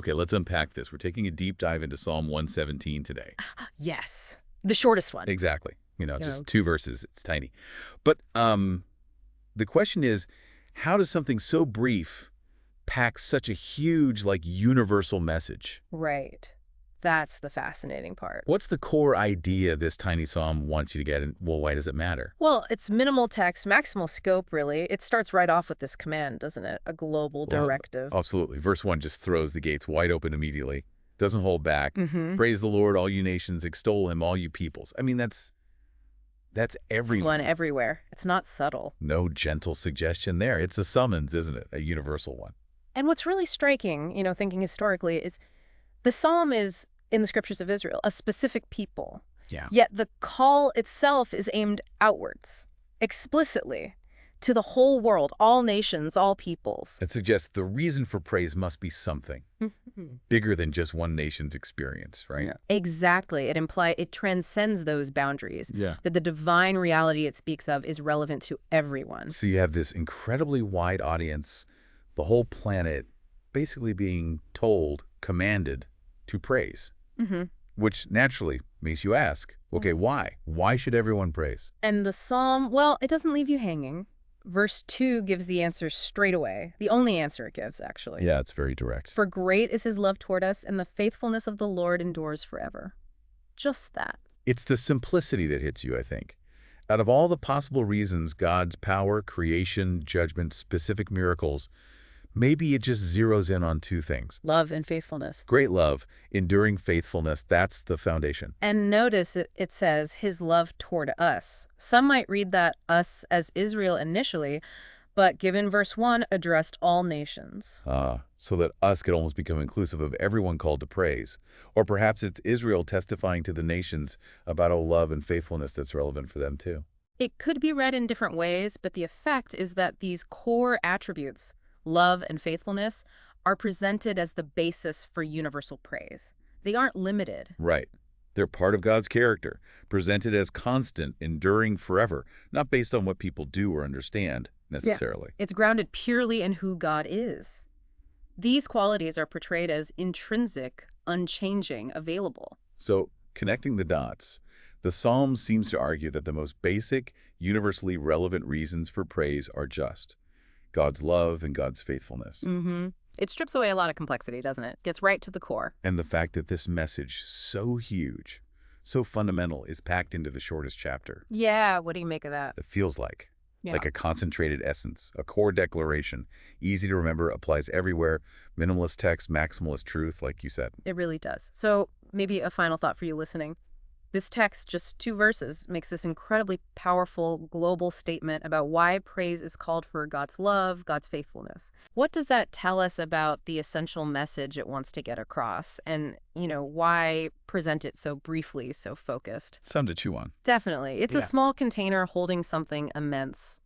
Okay, let's unpack this. We're taking a deep dive into Psalm 117 today. Yes. The shortest one. Exactly. You Just know, 2 verses. It's tiny. But the question is, how does something so brief pack such a huge, like, universal message? right. That's the fascinating part. What's the core idea this tiny psalm wants you to get, and, well, why does it matter? Well, it's minimal text, maximal scope, really. It starts right off with this command, doesn't it? A global Well, directive. absolutely. Verse 1 just throws the gates wide open immediately. Doesn't hold back. Mm-hmm. Praise the Lord, all you nations. Extol him, all you peoples. I mean, that's everyone. One everywhere. It's not subtle. No gentle suggestion there. It's a summons, isn't it? A universal one. And what's really striking, thinking historically, is the psalm is, in the scriptures of Israel, a specific people. Yeah. Yet the call itself is aimed outwards, explicitly, to the whole world, all nations, all peoples. It suggests the reason for praise must be something bigger than just one nation's experience, right? Yeah. Exactly. It transcends those boundaries. Yeah. That the divine reality it speaks of is relevant to everyone. So you have this incredibly wide audience, the whole planet basically being told, commanded to praise, which naturally makes you ask, okay, why? Why should everyone praise? And the psalm, well, it doesn't leave you hanging. Verse 2 gives the answer straight away. The only answer it gives, actually. Yeah, it's very direct. For great is his love toward us, and the faithfulness of the Lord endures forever. Just that. It's the simplicity that hits you, I think. Out of all the possible reasons God's power, creation, judgment, specific miracles, maybe it just zeroes in on 2 things. Love and faithfulness. Great love, enduring faithfulness, that's the foundation. And notice it says his love toward us. Some might read that us as Israel initially, but given verse 1, addressed all nations. So that us could almost become inclusive of everyone called to praise. Or perhaps it's Israel testifying to the nations about a love and faithfulness that's relevant for them too. It could be read in different ways, but the effect is that these core attributes, love and faithfulness, are presented as the basis for universal praise. They aren't limited. Right. They're part of God's character, presented as constant, enduring forever, not based on what people do or understand, necessarily. It's grounded purely in who God is. These qualities are portrayed as intrinsic, unchanging, available. So, connecting the dots, the Psalm seems to argue that the most basic, universally relevant reasons for praise are just God's love and God's faithfulness. It strips away a lot of complexity, doesn't it? Gets right to the core. And the fact that this message, so huge, so fundamental, is packed into the shortest chapter. Yeah, what do you make of that? It feels like a concentrated essence, a core declaration, easy to remember, applies everywhere, minimalist text, maximalist truth, like you said. It really does. So maybe a final thought for you listening. This text, just 2 verses, makes this incredibly powerful global statement about why praise is called for God's love, God's faithfulness. What does that tell us about the essential message it wants to get across? And, why present it so briefly, so focused? Something to chew on. Definitely. It's a small container holding something immense.